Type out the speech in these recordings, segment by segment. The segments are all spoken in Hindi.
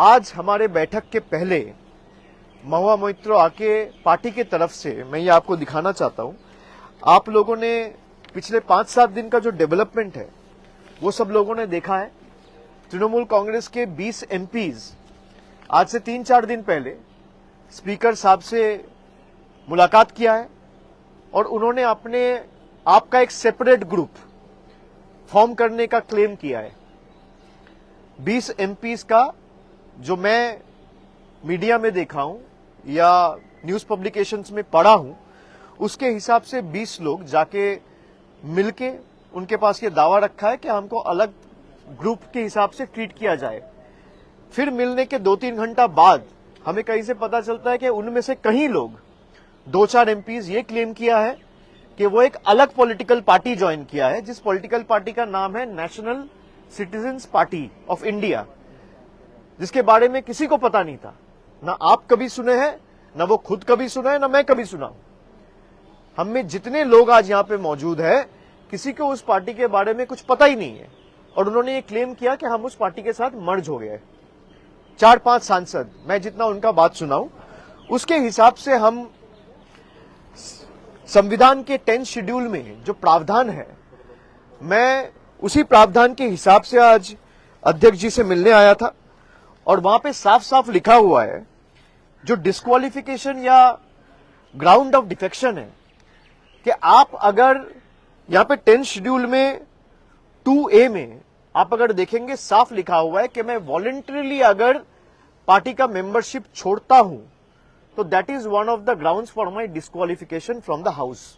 आज हमारे बैठक के पहले महुआ मोइत्रो आके पार्टी की तरफ से मैं ये आपको दिखाना चाहता हूं। आप लोगों ने पिछले 5-7 दिन का जो डेवलपमेंट है वो सब लोगों ने देखा है। तृणमूल कांग्रेस के 20 एमपीज आज से 3-4 दिन पहले स्पीकर साहब से मुलाकात किया है और उन्होंने अपने आपका एक सेपरेट ग्रुप फॉर्म करने का क्लेम किया है। 20 एमपीज का जो मैं मीडिया में देखा हूं या न्यूज पब्लिकेशंस में पढ़ा हूं, उसके हिसाब से 20 लोग जाके मिलके उनके पास ये दावा रखा है कि हमको अलग ग्रुप के हिसाब से ट्रीट किया जाए। फिर मिलने के 2-3 घंटा बाद हमें कहीं से पता चलता है कि उनमें से कई लोग 2-4 एमपीज ये क्लेम किया है कि वो एक अलग पॉलिटिकल पार्टी ज्वाइन किया है, जिस पॉलिटिकल पार्टी का नाम है national citizens party of India, जिसके बारे में किसी को पता नहीं था। ना आप कभी सुने हैं, ना वो खुद कभी सुना है, ना मैं कभी सुना हूं। हम में जितने लोग आज यहां पे मौजूद है, किसी को उस पार्टी के बारे में कुछ पता ही नहीं है और उन्होंने ये क्लेम किया कि हम उस पार्टी के साथ मर्ज हो गए। 4-5 सांसद, मैं जितना उनका बात सुनाऊं उसके हिसाब से हम संविधान के 10th शेड्यूल में जो प्रावधान है, मैं उसी प्रावधान के हिसाब से आज अध्यक्ष जी से मिलने आया था और वहां पे साफ साफ लिखा हुआ है जो डिस्क्वालिफिकेशन या ग्राउंड ऑफ डिफेक्शन है कि आप अगर यहां पे 10th शेड्यूल में 2A में आप अगर देखेंगे साफ लिखा हुआ है कि मैं वॉलंटरीली अगर पार्टी का मेंबरशिप छोड़ता हूं तो that is one of the grounds for my disqualification from the house.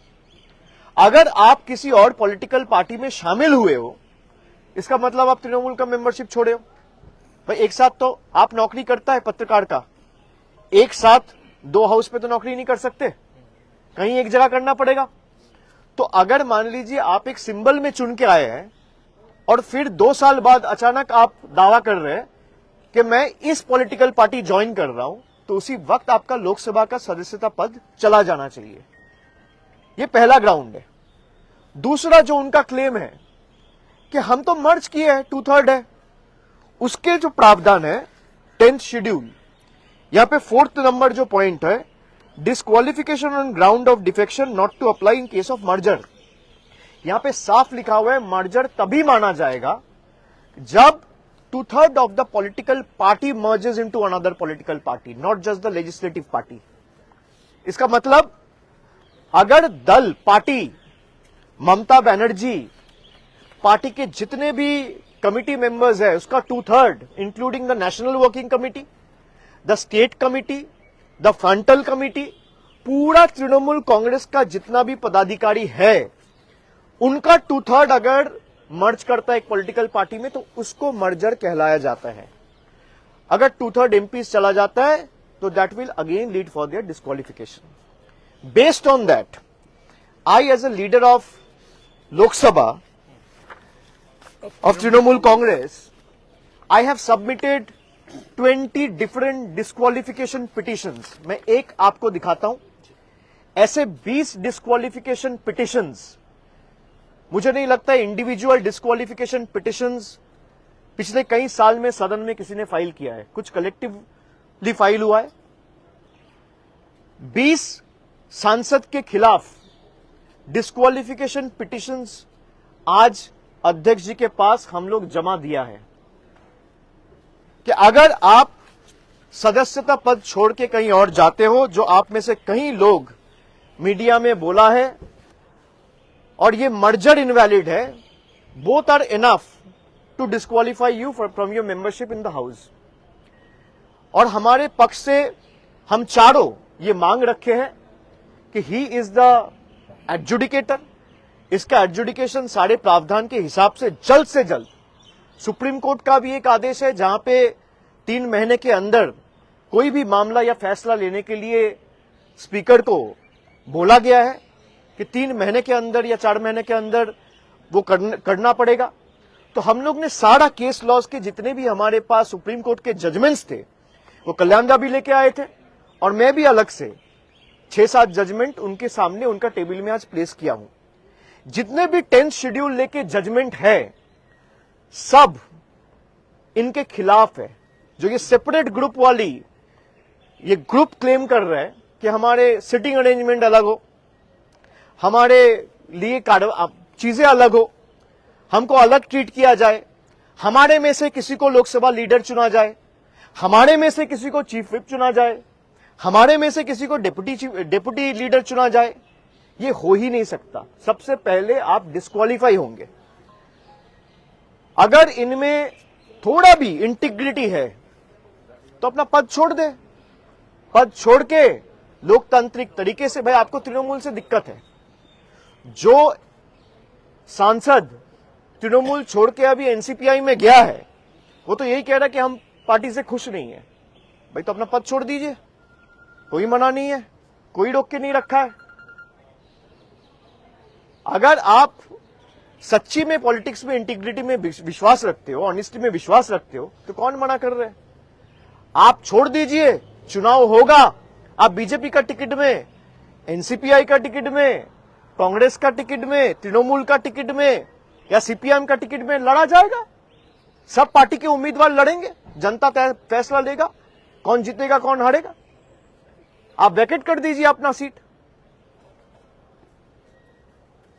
अगर आप किसी और पॉलिटिकल पार्टी में शामिल हुए हो, इसका मतलब आप तृणमूल का मेंबरशिप छोड़े हो। भाई एक साथ तो आप नौकरी करता है पत्रकार का, एक साथ 2 हाउस पे तो नौकरी नहीं कर सकते, कहीं एक जगह करना पड़ेगा। तो अगर मान लीजिए आप एक सिंबल में चुन के आए हैं और फिर 2 साल बाद अचानक आप दावा कर रहे हैं कि मैं इस पॉलिटिकल पार्टी ज्वाइन कर रहा हूं, तो उसी वक्त आपका लोकसभा का सदस्यता पद चला जाना चाहिए। ये पहला ग्राउंड है। दूसरा जो उनका क्लेम है कि हम तो मर्ज किए हैं, 2/3 है, उसके जो प्रावधान है 10th शेड्यूल, यहां पे 4th नंबर जो पॉइंट है, disqualification on ground of defection not to apply in case of merger. यहां पे साफ लिखा हुआ है मर्जर तभी माना जाएगा जब 2/3 of the political party merges into another political party, not just the legislative party. इसका मतलब अगर दल, पार्टी, ममता बनर्जी पार्टी के जितने भी कमिटी मेंबर्स है उसका 2/3 including the national working committee, the state committee, the frontal committee, पूरा तृणमूल कांग्रेस का जितना भी पदाधिकारी है उनका 2/3 अगर मर्ज करता है एक पॉलिटिकल पार्टी में तो उसको मर्जर कहलाया जाता है। अगर 2/3 एमपीज चला जाता है तो that will again lead for their disqualification. Based on that, I as a leader of Lok Sabha of Trinamool Congress, I have submitted 20 different disqualification petitions. मैं एक आपको दिखाता हूं। ऐसे 20 disqualification petitions, मुझे नहीं लगता इंडिविजुअल डिस्क्वालिफिकेशन पिटिशंस पिछले कई साल में सदन में किसी ने फाइल किया है। कुछ कलेक्टिवली फाइल हुआ है। 20 सांसद के खिलाफ डिस्क्वालिफिकेशन पिटिशंस आज अध्यक्ष जी के पास हम लोग जमा दिया है कि अगर आप सदस्यता पद छोड़ के कहीं और जाते हो, जो आप में से कई लोग मीडिया में बोला है, और ये मर्जर इनवैलिड है, both are enough to disqualify you from your membership in the house. और हमारे पक्ष से हम चारों ये मांग रखे हैं कि ही इज द एडजुडिकेटर। इसका एडजुडिकेशन सारे प्रावधान के हिसाब से जल्द सुप्रीम कोर्ट का भी एक आदेश है जहां पे 3 महीने के अंदर कोई भी मामला या फैसला लेने के लिए स्पीकर को बोला गया है कि 3 महीने के अंदर या 4 महीने के अंदर वो करना पड़ेगा। तो हम लोग ने सारा केस लॉज के जितने भी हमारे पास सुप्रीम कोर्ट के जजमेंट्स थे वो कल्याणदा भी लेके आए थे और मैं भी अलग से 6-7 जजमेंट उनके सामने उनका टेबल में आज प्लेस किया हूं। जितने भी 10th शेड्यूल लेके जजमेंट है सब इनके खिलाफ है। जो ये सेपरेट ग्रुप वाली ये ग्रुप क्लेम कर रहे हैं कि हमारे सिटिंग अरेंजमेंट अलग हो, हमारे लिए चीजें अलग हो, हमको अलग ट्रीट किया जाए, हमारे में से किसी को लोकसभा लीडर चुना जाए, हमारे में से किसी को चीफ व्हिप चुना जाए, हमारे में से किसी को डेप्यूटी लीडर चुना जाए, ये हो ही नहीं सकता। सबसे पहले आप डिस्क्वालीफाई होंगे। अगर इनमें थोड़ा भी इंटीग्रिटी है तो अपना पद छोड़ दे। पद छोड़ के लोकतांत्रिक तरीके से, भाई आपको तृणमूल से दिक्कत है, जो सांसद तृणमूल छोड़ के अभी एनसीपीआई में गया है वो तो यही कह रहा है कि हम पार्टी से खुश नहीं है। भाई तो अपना पद छोड़ दीजिए, कोई मना नहीं है, कोई रोक के नहीं रखा है। अगर आप सच्ची में पॉलिटिक्स में इंटीग्रिटी में विश्वास रखते हो, ऑनेस्टी में विश्वास रखते हो, तो कौन मना कर रहे हैं? आप छोड़ दीजिए, चुनाव होगा, आप बीजेपी का टिकट में, एनसीपीआई का टिकट में, कांग्रेस का टिकट में, तृणमूल का टिकट में या सीपीएम का टिकट में लड़ा जाएगा। सब पार्टी के उम्मीदवार लड़ेंगे, जनता फैसला लेगा कौन जीतेगा कौन हारेगा। आप वैकेट कर दीजिए अपना सीट।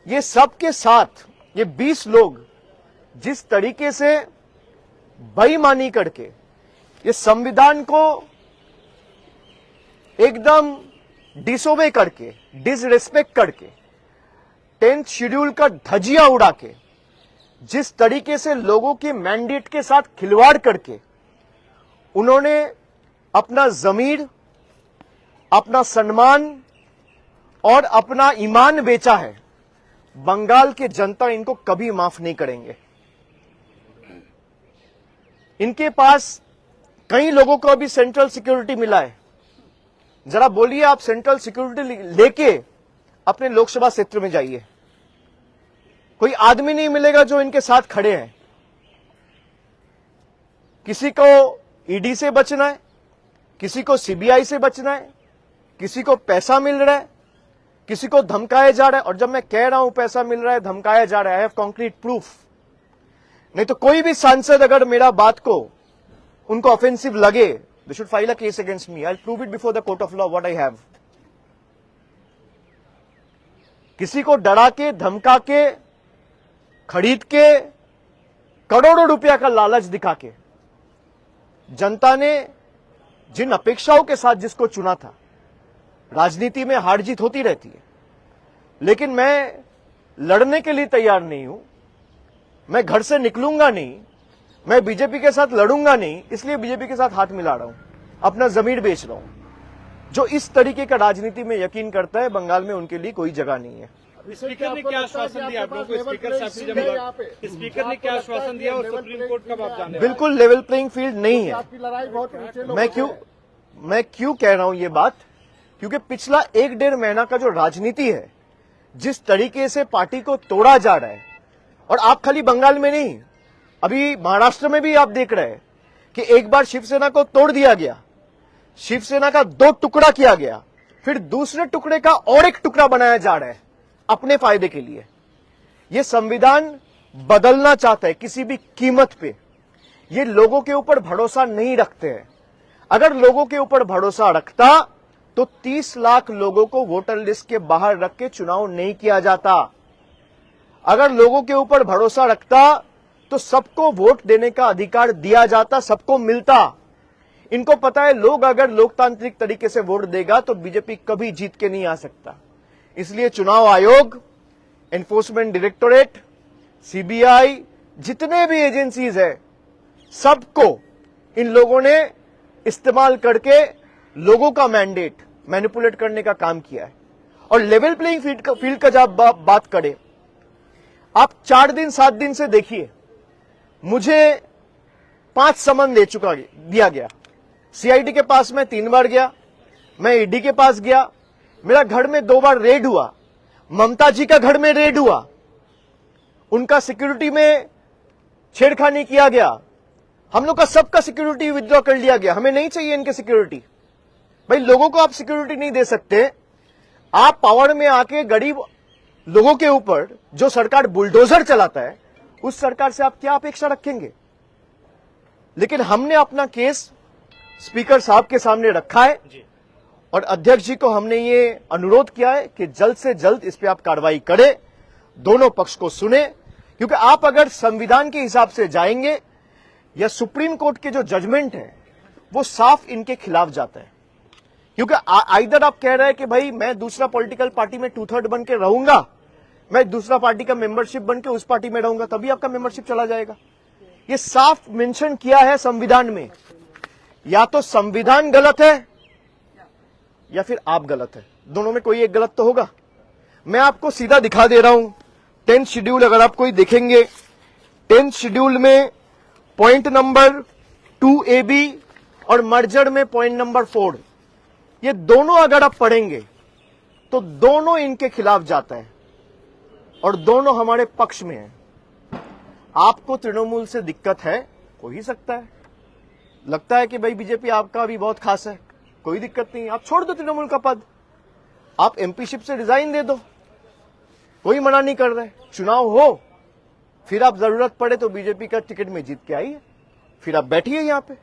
ये सबके साथ ये 20 लोग जिस तरीके से बेईमानी करके ये संविधान को एकदम डिसोबे करके, डिसरिस्पेक्ट करके, 10th शेड्यूल का धजिया उड़ा के, जिस तरीके से लोगों के मैंडेट के साथ खिलवाड़ करके उन्होंने अपना जमीर, अपना सम्मान और अपना ईमान बेचा है, बंगाल के जनता इनको कभी माफ नहीं करेंगे। इनके पास कई लोगों को अभी सेंट्रल सिक्योरिटी मिला है। जरा बोलिए, आप सेंट्रल सिक्योरिटी लेके अपने लोकसभा क्षेत्र में जाइए, कोई आदमी नहीं मिलेगा जो इनके साथ खड़े हैं। किसी को ईडी से बचना है, किसी को सीबीआई से बचना है, किसी को पैसा मिल रहा है, किसी को धमकाया जा रहा है। और जब मैं कह रहा हूं पैसा मिल रहा है, धमकाया जा रहा है, आई हैव कॉन्क्रीट प्रूफ। नहीं तो कोई भी सांसद अगर मेरा बात को उनको ऑफेंसिव लगे, they should file a case against me, I will prove it before the court of law what I have. किसी को डरा के, धमका के, खरीद के, करोड़ों रुपया का लालच दिखा के जनता ने जिन अपेक्षाओं के साथ जिसको चुना था, राजनीति में हार जीत होती रहती है, लेकिन मैं लड़ने के लिए तैयार नहीं हूं। मैं घर से निकलूंगा नहीं, मैं बीजेपी के साथ लड़ूंगा नहीं, इसलिए बीजेपी के साथ हाथ मिला रहा हूं, अपना जमीर बेच रहा हूं। जो इस तरीके का राजनीति में यकीन करता है, बंगाल में उनके लिए कोई जगह नहीं है। स्पीकर ने क्या आश्वासन दिया आप लोगों को? स्पीकर ने क्या आश्वासन दिया और सुप्रीम कोर्ट कब आप जाने? बिल्कुल लेवल प्लेइंग फील्ड नहीं है। मैं क्यों कह रहा हूं ये बात? क्योंकि पिछला 1-1.5 महीना का जो राजनीति है, जिस तरीके से पार्टी को तोड़ा जा रहा है, और आप खाली बंगाल में नहीं, अभी महाराष्ट्र में भी आप देख रहे हैं कि एक बार शिवसेना को तोड़ दिया गया, शिवसेना का 2 टुकड़ा किया गया, फिर दूसरे टुकड़े का और एक टुकड़ा बनाया जा रहा है अपने फायदे के लिए। यह संविधान बदलना चाहता है किसी भी कीमत पे। ये लोगों के ऊपर भरोसा नहीं रखते हैं। अगर लोगों के ऊपर भरोसा रखता तो 30 लाख लोगों को वोटर लिस्ट के बाहर रख के चुनाव नहीं किया जाता। अगर लोगों के ऊपर भरोसा रखता तो सबको वोट देने का अधिकार दिया जाता, सबको मिलता। इनको पता है लोग अगर लोकतांत्रिक तरीके से वोट देगा तो बीजेपी कभी जीत के नहीं आ सकता। इसलिए चुनाव आयोग, एनफोर्समेंट डायरेक्टोरेट, सीबीआई, जितने भी एजेंसीज है, सबको इन लोगों ने इस्तेमाल करके लोगों का मैंडेट मैनिपुलेट करने का काम किया है। और लेवल प्लेइंग फील्ड का जब बात करें, आप 4 दिन 7 दिन से देखिए, मुझे 5 समन दिया गया। सीआईडी के पास मैं 3 बार गया, मैं ईडी के पास गया, मेरा घर में 2 बार रेड हुआ, ममता जी का घर में रेड हुआ, उनका सिक्योरिटी में छेड़खानी किया गया, हम लोग का सबका सिक्योरिटी विथड्रॉ कर लिया गया। हमें नहीं चाहिए इनके सिक्योरिटी। भाई लोगों को आप सिक्योरिटी नहीं दे सकते, आप पावर में आके गरीब लोगों के ऊपर जो सरकार बुलडोजर चलाता है, उस सरकार से आप क्या अपेक्षा रखेंगे? लेकिन हमने अपना केस स्पीकर साहब के सामने रखा है और अध्यक्ष जी को हमने ये अनुरोध किया है कि जल्द से जल्द इस पे आप कार्रवाई करें, दोनों पक्ष को सुने, क्योंकि आप अगर संविधान के हिसाब से जाएंगे या सुप्रीम कोर्ट के जो जजमेंट है वो साफ इनके खिलाफ जाता है। क्योंकि आइदर आप कह रहे हैं कि भाई मैं दूसरा पॉलिटिकल पार्टी में 2/3 बन के रहूंगा, मैं दूसरा पार्टी का मेंबरशिप बन के उस पार्टी में रहूंगा, तभी आपका मेंबरशिप चला जाएगा। ये साफ मेंशन किया है संविधान में। या तो संविधान गलत है या फिर आप गलत है, दोनों में कोई एक गलत तो होगा। मैं आपको सीधा दिखा दे रहा हूं 10th शेड्यूल, अगर आप कोई देखेंगे 10th शेड्यूल में पॉइंट नंबर 2AB और मर्जर में पॉइंट नंबर 4, ये दोनों अगर आप पढ़ेंगे तो दोनों इनके खिलाफ जाता है और दोनों हमारे पक्ष में है। आपको तृणमूल से दिक्कत है, हो ही सकता है, लगता है कि भाई बीजेपी आपका भी बहुत खास है, कोई दिक्कत नहीं, आप छोड़ दो तृणमूल का पद, आप एमपीशिप से रिजाइन दे दो, कोई मना नहीं कर रहे। चुनाव हो, फिर आप जरूरत पड़े तो बीजेपी का टिकट में जीत के आइए, फिर आप बैठिए यहां पे।